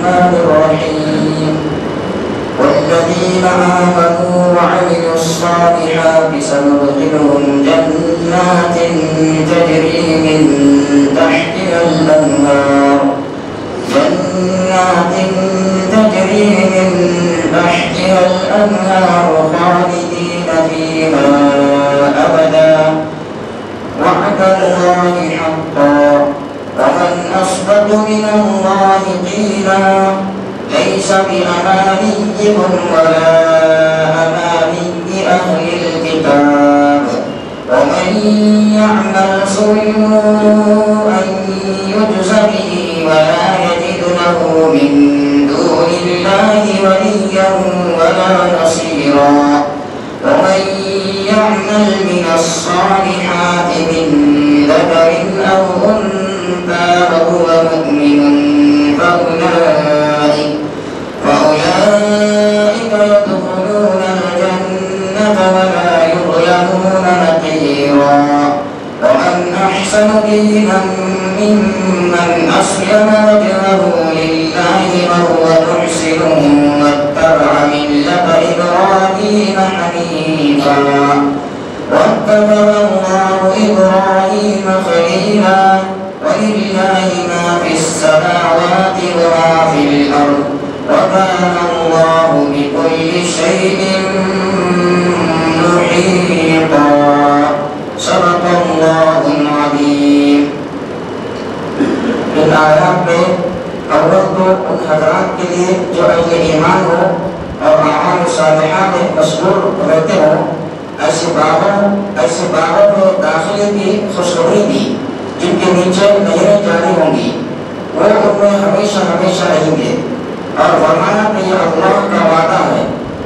الرحمن الرحيم والذين آمنوا وعملوا الصالحات سندخلهم جنات تجري من تحتها الأنهار خالدين فيها أبدا وعد الله حقا ومن أصدق من الله قيلا ليس بأمانيكم ولا أماني أهل الكتاب ومن يعمل سوءا يجز به ولا يجد له من دون الله وليا ولا نصيرا ومن يعمل من الصالحات من ذكر أو أنثى وهو مؤمن فأولئك يدخلون الجنة ولا يظلمون نقيرا ومن أحسن دينا ممن أسلم وجهه لله وهو محسن واتبع ملة إبراهيم حنيفا واتخذ الله إبراهيم خليلا ولله ما في السماوات وما في الأرض وكان الله بكل شيء محيطا صدق الله العظيم. ان آیات میں اول تو ان حضرات کے لیے جو اہل ایمان ہو اور اعمال صالحہ میں مشغول رہتے ہوں ایسے باغوں میں داخلے کی خوشخبری دی جن کے نیچے نہریں جاری ہوں گی وہ ان میں ہمیشہ ہمیشہ رہیں گے اور فرمایا کہ یہ اللہ کا وعدہ ہے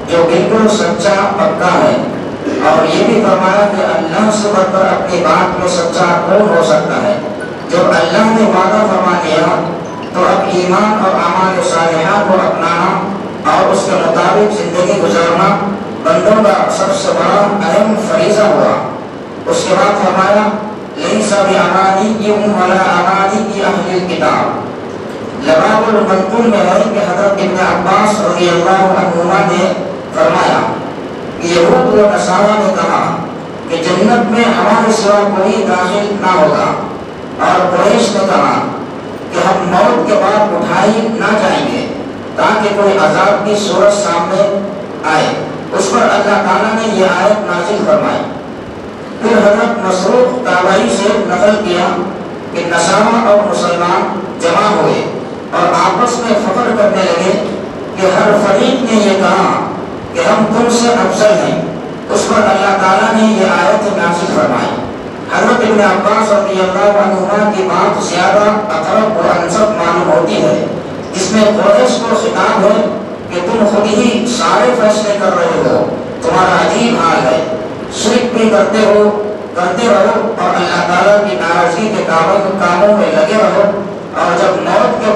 جو بالکل سچا پکا ہے اور یہ بھی فرمایا کہ اللہ سے بڑھ کر اپنی بات میں سچا کون ہو سکتا ہے. جب اللہ نے وعدہ فرما لیا تو اب ایمان اور اعمال صالحہ کو اپنانا اور اس کے مطابق زندگی گزارنا بندوں کا سب سے بڑا اہم فریضہ ہوا. اس کے بعد فرمایا لیس بأمانیکم ولا امانی اہل الکتاب. لباب المنقول میں ہے کہ حضرت ابن عباس رضی اللہ عنہما نے فرمایا کہ یہود و نصارہ نے کہا کہ جنت میں ہمارے سوا کوئی داخل نہ ہوگا اور قریش نے کہا کہ ہم موت کے بعد اٹھائی نہ جائیں گے تاکہ کوئی عذاب کی صورت سامنے آئے. اس پر اللہ تعالیٰ نے یہ آیت نازل فرمائی. پھر حضرت مسروق تابعی سے نقل کیا کہ نصارہ اور مسلمان جمع ہوئے اور آپس میں فخر کرنے لگے کہ ہر فریق نے یہ کہا کہ ہم تم سے افضل ہیں. اس پر اللہ تعالیٰ نے یہ آیت نازل فرمائی. حضرت ابن عباس رضی اللہ عنہما کی بات زیادہ اقرب و انسب معلوم ہوتی ہے. اس میں قریش کو خطاب ہے کہ تم خود ہی سارے فیصلے کر رہے ہو, تمہارا عجیب حال ہے, شرک بھی کرتے رہو اور اللہ تعالیٰ کی ناراضگی کے کاموں میں لگے رہو, اور جب موت کے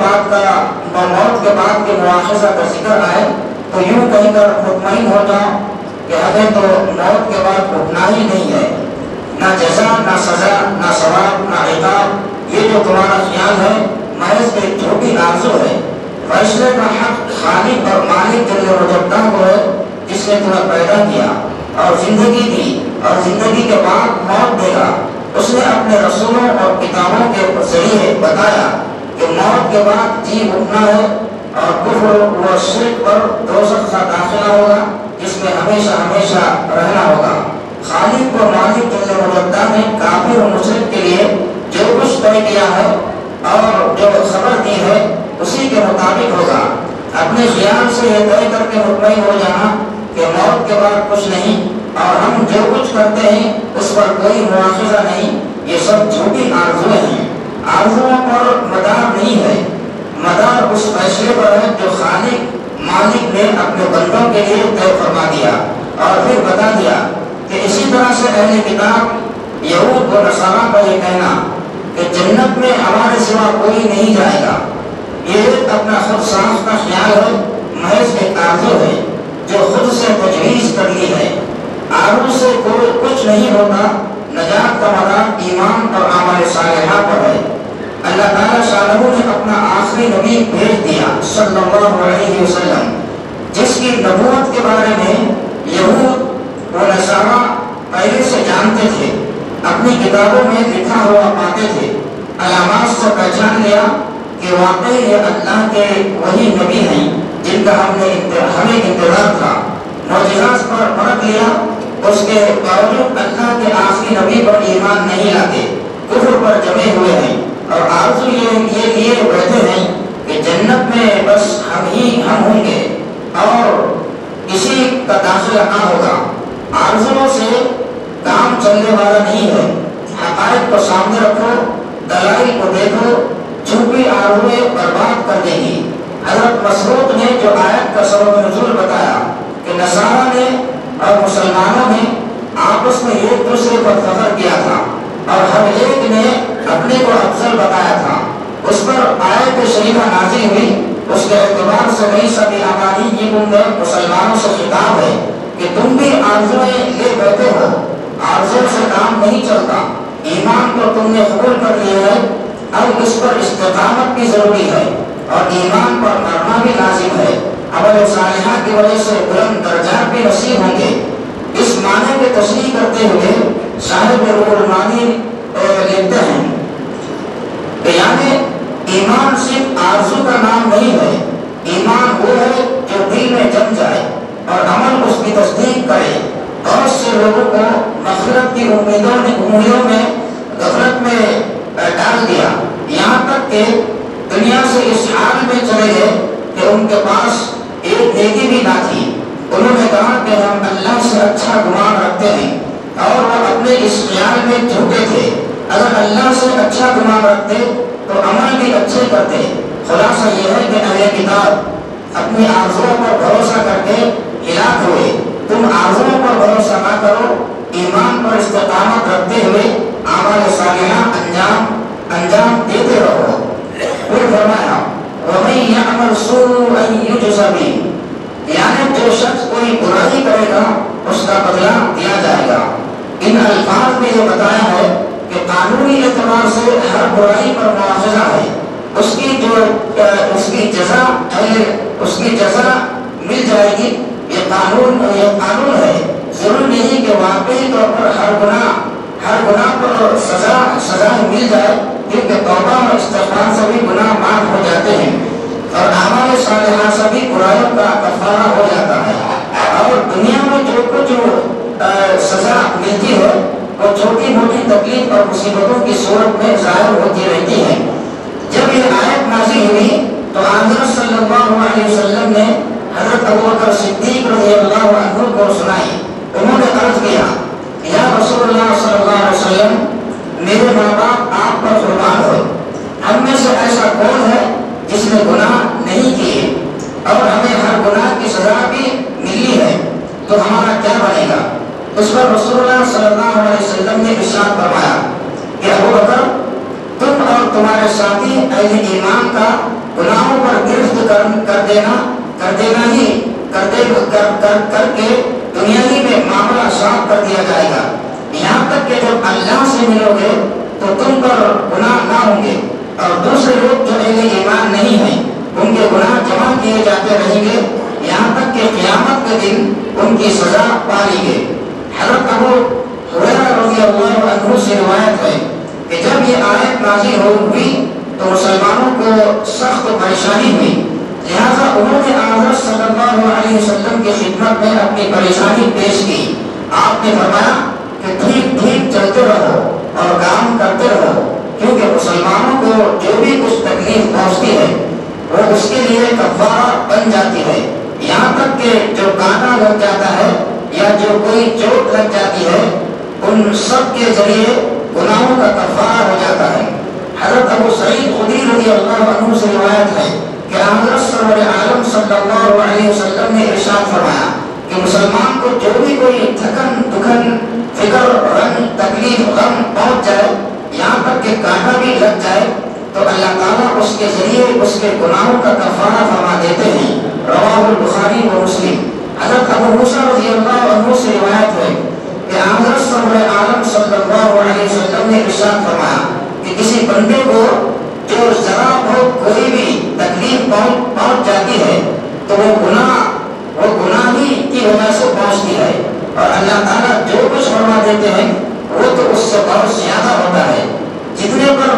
بعد کے مواخذہ کا ذکر آئے تو یوں کہیں کر مطمئن ہو جاؤ کہ ہمیں تو موت کے بعد اٹھنا ہی نہیں ہے, نہ جزا نہ سزا نہ ثواب نہ عقاب. یہ جو تمہارا خیال ہے محض ایک جھوٹی آرزو ہے. فیصلے کا حق خالق اور مالک جل وجلہ کو ہے جس نے تمہیں پیدا کیا اور زندگی دی اور زندگی کے بعد موت دے گا. اس نے اپنے رسولوں اور کتابوں کے ذریعے بتایا کہ موت کے بعد جی اٹھنا ہے اور کفر و شرک پر دوزخ کا داخلہ ہوگا جس میں ہمیشہ ہمیشہ رہنا ہوگا. خالق و مالک جل وجلہ نے کافر و مشرک کے لیے جو کچھ طے کیا ہے اور جو خبر دی ہے اسی کے مطابق ہوگا. اپنے خیال سے یہ طے کر کے مطمئن ہو جانا کہ موت کے بعد کچھ نہیں اور ہم جو کچھ کرتے ہیں اس پر کوئی مواخذہ نہیں, یہ سب جھوٹی آرزویں ہیں. آرزوؤں پر مدار نہیں ہے, مدار اس فیصلے پر ہے جو خالق مالک نے اپنے بندوں کے لیے طے فرما دیا اور پھر بتا دیا کہ اسی طرح سے اہل کتاب یہود و نصارہ کا یہ کہنا کہ جنت میں ہمارے سوا کوئی نہیں جائے گا, یہ اپنا خود ساختہ خیال ہے, محض ایک آرزو ہے جو خود سے تجویز کر لی ہے. آرزو سے کوئی کچھ نہیں ہوتا, نجات کا مدار ایمان اور اعمال صالحہ پر ہے. اللہ تعالیٰ شاہ نے اپنا آخری نبی نبی بھیج دیا صلی اللہ علیہ وسلم، جس کی نبوت کے بارے میں یہود و نصارہ پہلے سے جانتے تھے، اپنی کتابوں میں لکھا ہوا پاتے تھے، علامات سے پہچان لیا کہ واقعی یہ اللہ کے وہی نبی ہیں جن کا ہمیں انتظار تھا۔ معجزات پر پرکھ لیا، اس کے باوجود اللہ کے آخری نبی پر ایمان نہیں لاتے، کفر پر جمے ہوئے ہیں، اور آرزو یہ لیے بیٹھے ہیں کہ جنت میں بس ہم ہوں گے اور کسی کا داخلہ نہ ہوگا۔ آرزو سے کام چلنے والا نہیں ہے۔ حقائق کو سامنے رکھو، دلائل کو دیکھو، چھپی آرزویں برباد کر دیں گی۔ حضرت مسعود نے جو آیت کا سبب نزول بتایا کہ نصارہ نے اور مسلمانوں نے آپس میں ایک دوسرے پر فخر کیا تھا اور ہر ایک نے اپنے کو افضل بتایا تھا، اس پر آیت شریفہ نازل ہوئی۔ اس کے اعتبار سے نہیں سبھی امانیکم میں مسلمانوں سے خطاب ہے کہ تم بھی آرزویں لے بیٹھے ہو، آرزو سے کام نہیں چلتا۔ ایمان کو تم نے قبول کر لیا ہے، اب اس پر استقامت بھی ضروری ہے اور ایمان پر مرنا بھی لازم ہے۔ عمل صالحہ کی وجہ سے بلند درجات بھی نصیب ہوں گے۔ اس معنی کی تشریح کرتے ہوئے صاحب روح المعانی لکھتے ہیں کہ یعنی ایمان صرف آرزو کا نام نہیں ہے، ایمان وہ ہے جو دل میں جم جائے اور عمل اس کی تصدیق کرے۔ بہت سے لوگوں کو مغفرت کی امیدوں میں غفلت میں ڈال دیا، یہاں تک کہ دنیا سے اس حال میں چلے گئے کہ ان کے پاس ایک نیکی بھی نہ تھی۔ انہوں نے کہا کہ ہم اللہ سے اچھا گمان رکھتے ہیں، اور وہ اپنے اس خیال میں جھوٹے تھے۔ اگر اللہ سے اچھا گمان رکھتے تو عمل بھی اچھے کرتے۔ خلاصہ یہ ہے کہ اہل کتاب اپنی آرزوؤں پر بھروسہ کر کے ہلاک ہوئے۔ تم آرزوؤں پر بھروسہ نہ کرو، ایمان پر استقامت رکھتے ہوئے اعمال صالحہ انجام دیتے رہو۔ پھر فرمایا وَمَن يَعْمَلْ سُوءًا يُجْزَ بِهِ، یعنی جو شخص کوئی برائی کرے گا اس کا بدلہ دیا جائے گا۔ ان الفاظ میں یہ بتایا ہے کہ قانونی اعتبار سے ہر برائی پر مواخذہ ہے، اس کی جزا مل جائے گی۔ یہ قانون ہے، ضروری نہیں کہ واقعی طور پر ہر گناہ پر سزا مل جائے، کیونکہ توبہ اور استغفار سے بھی گناہ معاف ہو جاتے ہیں اور اعمال صالحہ سے بھی برائیوں کا کفارہ ہو جاتا ہے۔ اور دنیا میں جو کچھ سزا ملتی ہے وہ چھوٹی موٹی تکلیف اور مصیبتوں کی صورت میں ظاہر ہوتی رہتی ہے۔ جب یہ آیت نازل ہوئی تو حضرت صلی اللہ علیہ وسلم نے حضرت ابوبکر صدیق رضی اللہ عنہ کو سنائی۔ انہوں نے عرض کیا یا رسول اللہ صلی اللہ علیہ وسلم، میرے ماں باپ آپ پر قربان ہو، ہم میں سے ایسا کون ہے جس نے گناہ نہیں کیے اور ہمیں ہر گناہ کی سزا بھی ملی ہے، تو ہمارا کیا بنے گا؟ اس پر رسول اللہ صلی اللہ علیہ وسلم نے ارشاد فرمایا کہ ابوبکر، تم اور تمہارے ساتھی اہل ایمان کا گناہوں پر گرفت کر کے دنیا ہی میں معاملہ صاف کر دیا جائے گا، یہاں تک کہ جب اللہ سے ملو گے تو تم پر گناہ نہ ہوں گے، اور دوسرے لوگ جو اہل ایمان نہیں ہیں ان کے گناہ جمع کیے جاتے رہیں گے، یہاں تک کہ قیامت کے دن ان کی سزا پالی گے۔ حضرت ابو ہریرہ رضی اللہ عنہ سے روایت ہے کہ جب یہ آیت نازل ہوئی تو مسلمانوں کو سخت پریشانی ہوئی، لہذا انہوں نے حضرت صلی اللہ علیہ وسلم کی خدمت میں اپنی پریشانی پیش کی۔ آپ نے فرمایا کہ ٹھیک چلتے رہو اور کام کرتے رہو، کیونکہ مسلمانوں کو جو بھی کچھ تکلیف پہنچتی ہے وہ اس کے لیے کفارہ بن جاتی ہے، یہاں تک کہ جو کانٹا لگ جاتا ہے یا جو کوئی چوٹ لگ جاتی ہے ان سب کے ذریعے گناہوں کا کفارہ ہو جاتا ہے۔ حضرت ابو سعید خدری رضی اللہ عنہ سے روایت ہے کہ حضرت سرور عالم صلی اللہ علیہ وسلم نے ارشاد فرمایا کہ مسلمان کو جو بھی کوئی تھکن دکھن فکر رنج تکلیف غم پہنچ جائے، یہاں تک کہ کانٹا بھی لگ جائے، تو اللہ تعالیٰ اس کے ذریعے اس کے گناہوں کا کفارہ فرما دیتے ہیں۔ رواہ البخاری و مسلم۔ حضرت ابو موسیٰ رضی اللہ عنہ سے روایت ہے کہ حضرت سرور عالم صلی اللہ علیہ وسلم نے ارشاد فرمایا کہ کسی بندے کو جو ذرا بہت کوئی بھی تکلیف سے پہنچتی ہے، اور اللہ تعالیٰ جو کچھ فرما دیتے ہیں وہ تو اس سے بہت زیادہ ہوتا ہے۔ جتنے پر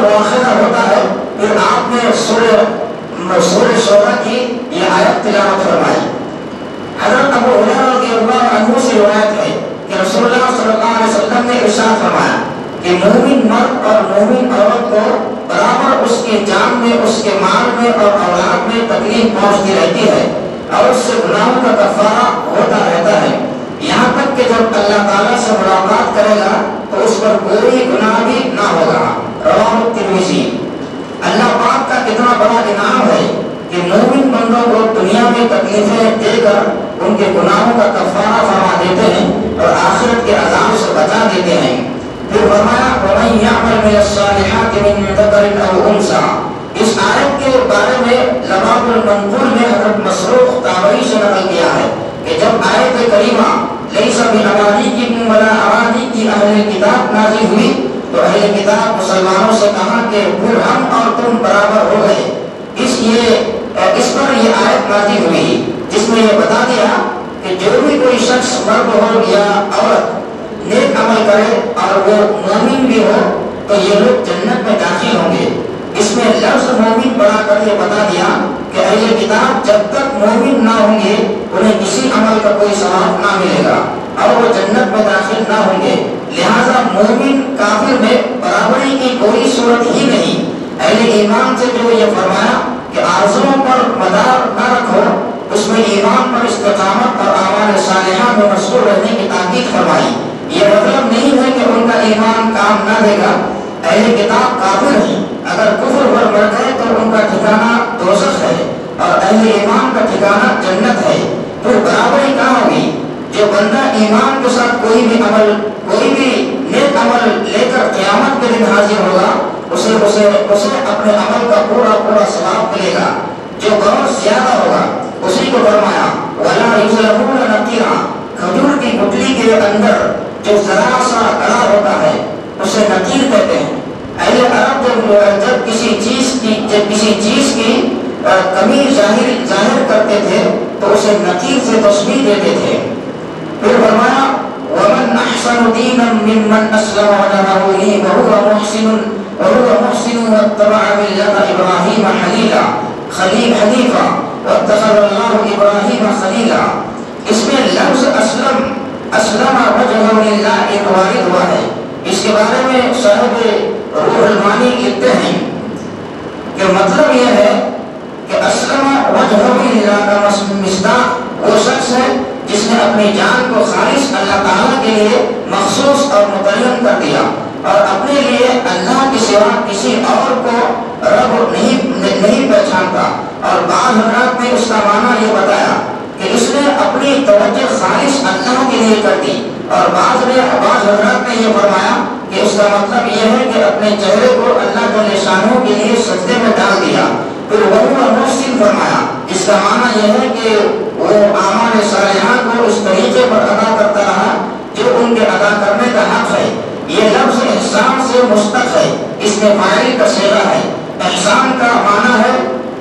مواخذہ ہوتا ہے، پھر آپ نے سورہ شورى کی یہ آیت تلاوت فرمائی۔ حضرت ابو ہریرہ رضی اللہ عنہ سے روایت ہے کہ رسول اللہ صلی اللہ علیہ وسلم نے ارشاد فرمایا کہ مومن مرد اور مومن عورت کو برابر اس کے جان میں، اس کے مال میں اور اولاد میں تکلیف پہنچتی رہتی ہے، اور اس سے گناہوں کا کفارہ ہوتا رہتا ہے، یہاں تک کہ جب اللہ تعالیٰ سے ملاقات کرے گا تو اس پر کوئی گناہ بھی نہ ہوگا۔ رواہ ترمذی۔ اللہ پاک کا کتنا بڑا انعام ہے کہ مومن بندوں کو دنیا میں تکلیفیں دے کر ان کے گناہوں کا کفارہ فرما دیتے ہیں اور آخرت کے عذاب سے بچا دیتے ہیں۔ پھر فرمایا وَمَن يَعْمَلْ مِنَ الصَّالِحَاتِ مِن ذَكَرٍ أَوْ أُنثَىٰ۔ اس آیت کے بارے میں لباب المنقول میں حضرت مسروق تابعی سے نقل کیا ہے کہ جب آیت کریمہ لَيْسَ بِأَمَانِيِّكُمْ وَلَا أَمَانِيِّ أَهْلِ الْكِتَابِ نازل ہوئی تو اہل کتاب مسلمانوں سے کہا کہ پھر ہم اور تم برابر ہو گئے۔ اس پر یہ آیت نازل ہوئی جس میں یہ بتا دیا کہ جو بھی کوئی شخص مرد ہو یا عورت نیک عمل کرے اور وہ مومن بھی ہو تو یہ لوگ جنت میں داخل ہوں گے۔ اس میں لفظ مومن بڑھا کر یہ بتا دیا کہ اہل کتاب جب تک مومن نہ ہوں گے انہیں کسی عمل کا کوئی ثواب نہ ملے گا اور وہ جنت میں داخل نہ ہوں گے، لہذا مومن کافر میں برابری کی کوئی صورت ہی نہیں۔ اہل ایمان سے جو یہ فرمایا کہ آرزوؤں پر مدار نہ رکھو، اس میں ایمان پر استقامت اور اعمال صالحہ میں مشغول رہنے کی تاکید فرمائی۔ یہ مطلب نہیں ہے کہ ان کا ایمان کام نہ دے گا، اہل کتاب کافر ہیں، اگر کفر پر مر گئے تو ان کا ٹھکانہ دوزخ ہے اور اہل ایمان کا ٹھکانہ جنت ہے۔ پھر برابری کہاں ہوگی؟ جو بندہ ایمان کے ساتھ کوئی بھی نیک عمل لے کر قیامت کے دن حاضر ہوگا اسے اپنے عمل کا پورا ثواب ملے گا، جو بہت زیادہ ہوگا اسی کو فرمایا وَلَا يُظْلَمُونَ نَقِيرًا۔ کھجور کی گٹلی کے اندر جو ذرا سا گڑا ہوتا ہے اسے نقیر کہتے ہیں۔ اہل عرب جب کسی چیز کی کمی ظاہر کرتے تھے تو اسے نقیر سے تشبیہ دیتے تھے۔ پھر فرمایا وَمَنْ أَحْسَنُ دِينًا مِّمَّنْ أَسْلَمَ وَجْهَهُ لِلَّهِ وَهُوَ مُحْسِنٌ وَاتَّبَعَ مِلَّةَ إِبْرَاهِيمَ حَنِيفًا وَاتَّخَذَ اللَّهُ إِبْرَاهِيمَ خَلِيلًا۔ اس میں لفظ اسلم وجهه للہ ایک وارد ہوا ہے۔ اس کے بارے میں صاحب روح المانی لکھتے ہیں کہ مطلب یہ ہے کہ اسلم وجهه للہ کا مصداق وہ شخص ہے جس نے اپنی جان کو خالص اللہ تعالیٰ کے لیے مخصوص اور متعین کر دیا اور اپنے لیے اللہ کے سوا کسی اور کو رب نہیں پہچانتا۔ اور بعض حضرات نے اس کا معنی یہ بتایا کہ اس نے اپنی توجہ خالص اللہ کے لیے کر دی، اور بعض حضرات نے یہ فرمایا کہ اس کا مطلب یہ ہے کہ اپنے چہرے کو اللہ کے نشانوں کے لیے سجدے میں ڈال دیا۔ پھر وہو محسن فرمایا، اس کا معنی یہ ہے کہ وہ اعمال صالحہ کو اس طریقے پر ادا کرتا رہا جو ان کے ادا کرنے کا حق ہے۔ یہ لفظ احسان سے مشتق ہے، اس میں فاعل کا صیغہ ہے۔ احسان کا معنی ہے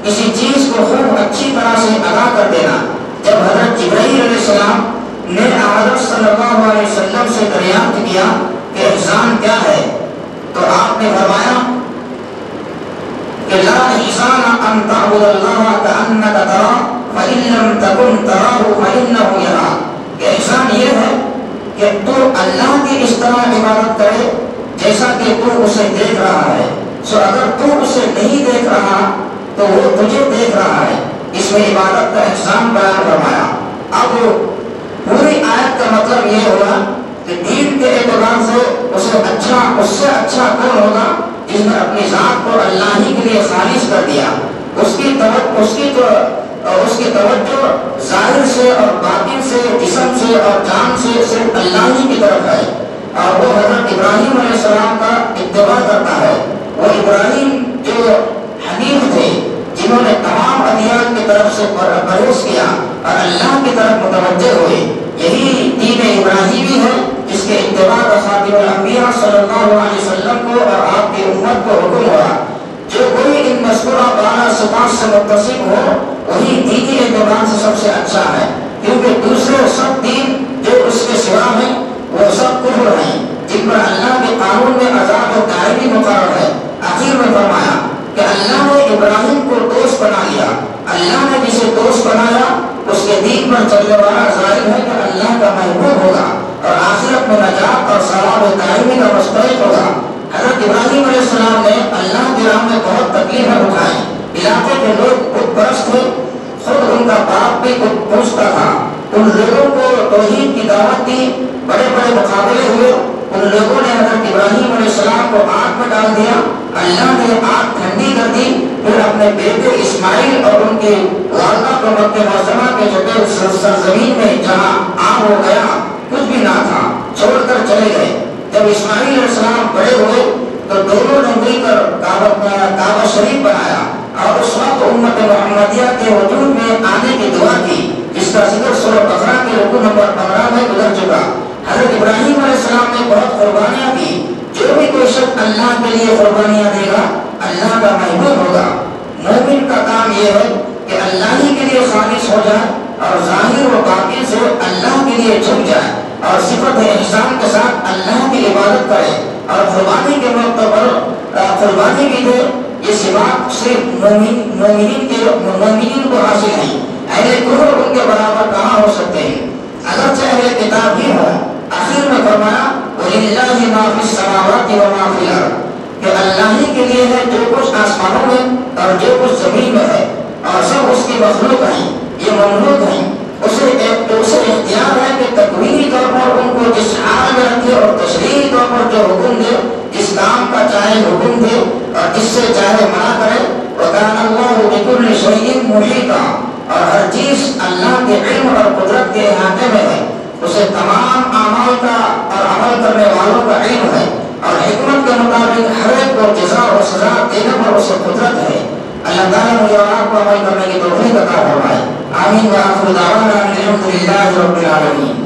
کسی چیز کو خوب اچھی طرح سے ادا کر دینا۔ جب حضرت جبرائیل علیہ السلام نے حضرت صلی اللہ علیہ وسلم سے دریافت کیا کہ احسان کیا ہے تو آپ نے فرمایا کہ لا احسان ان تعبد اللہ کأنک تراہ فإن لم تکن تراہ فإنہ یراک۔ کہ احسان یہ ہے کہ تو اللہ کی اس طرح عبادت کرے جیسا کہ تو اسے دیکھ رہا ہے، سو اگر تو اسے نہیں دیکھ رہا تو وہ تجھے دیکھ رہا ہے۔ اس میں عبادت کا احسان بیان فرمایا۔ اب پوری آیت کا مطلب یہ ہوگا کہ دین کے اعتبار سے اس سے اچھا کون ہوگا جس نے اپنی ذات کو اللہ ہی کے لیے خالص کر دیا۔ اس کی توجہ ظاہر سے اور باطن سے، جسم سے اور جان سے صرف اللہ ہی کی طرف ہے، اور وہ حضرت ابراہیم علیہ السلام کا اتباع کرتا ہے۔ وہ ابراہیم جو حنیف تھے، جنہوں نے تمام ادیان کی طرف سے پرہیز کیا اور اللہ کی طرف متوجہ ہوئے، یہی دین ابراہیمی ہے جس کے اتباع کا خاتم الانبیاء صلی اللہ علیہ وسلم کو اور آپ کی امت کو حکم ہوا۔ جو کوئی ان مذکورہ بالا صفات سے متصف ہو وہی دینی اعتبار سے سب سے اچھا ہے۔ کیونکہ دوسرے سب دین جو اس کے سوا ہیں وہ سب کفر ہیں جن پر اللہ کے قانون میں عذاب و دائمی مقرر ہے۔ آخر میں فرمایا کہ اللہ نے ابراہیم کو دوست بنا لیا۔ اللہ نے جسے دوست بنایا اس کے دین پر چلنے والا ظاہر ہے کہ اللہ کا محبوب ہوگا اور آخرت میں نجات اور ثواب و دائمی کا مستحق ہوگا۔ حضرت ابراہیم علیہ السلام نے اللہ کی راہ میں بہت تکلیفیں اٹھائیں۔ علاقے کے لوگ بت پرست تھے، خود ان کا باپ بھی بت پوجتا تھا۔ ان لوگوں کو توحید کی دعوت دی، بڑے بڑے مقابلے ہوئے، ان لوگوں نے حضرت ابراہیم علیہ السلام کو آگ میں ڈال دیا۔ اللہ نے آگ ٹھنڈی کر دی، پھر اپنے بیٹے اسماعیل اور ان کے والدہ کو مکہ معظمہ کے جگہ سرزمین میں جہاں آگ ہو گیا کچھ بھی نہ تھا چھوڑ کر چلے گئے۔ جب اسماعیل علیہ السلام بڑے ہوئے تو دونوں نے مل کر کعبہ شریف بنایا اور اس وقت امت محمدیہ کے وجود میں آنے کی دعا کی، جس کا ذکر سورہ بقرہ کے رکوع نمبر 15 میں گزر چکا۔ حضرت ابراہیم علیہ السلام نے بہت قربانیاں دی۔ جو بھی کوئی شخص اللہ کے لیے قربانیاں دے گا اللہ کا محبوب ہوگا۔ مومن کا کام یہ ہے کہ اللہ ہی کے لیے خالص ہو جائے اور ظاہر و باطن سے اللہ کے لیے جھک جائے اور صفت احسان کے ساتھ اللہ کی عبادت کرے اور قربانی کے موقع پر قربانی بھی دے۔ یہ صفات صرف مومنین کو حاصل ہیں، اہل کفر ان کے برابر کہاں ہو سکتے ہیں، اگرچہ اہل کتاب ہی ہو۔ آخر میں فرمایا وَلِلَّهِ مَا فِي السَّمَاوَاتِ وَمَا فِي الْأَرْضِ، کہ اللہ ہی کے لیے ہے جو کچھ آسمانوں میں اور جو کچھ زمین میں ہے، اور سب اس کی مخلوق ہیں، یہ مملوک ہیں۔ اسے اختیار ہے کہ تکوینی طور پر ان کو جس حال میں رکھے اور تشریعی طور پر جو حکم دے، جس کام کا چاہے حکم دے اور جس سے چاہے منع کرے۔ وَكَانَ اللَّهُ بِكُلِّ شَيْءٍ مُحِيطًا، اور ہر چیز اللہ کے علم اور قدرت کے احاطے میں ہے۔ اسے تمام اعمال کا اور عمل کرنے والوں کا علم ہے اور حکمت کے مطابق ہر ایک کو جزا اور سزا دینے پر اسے قدرت ہے۔ اللہ تعالیٰ مجھے اور آپ کو عمل کرنے کی توفیق عطا فرمائے۔ آمین۔ وآخر دعوانا الحمد للہ رب العالمین۔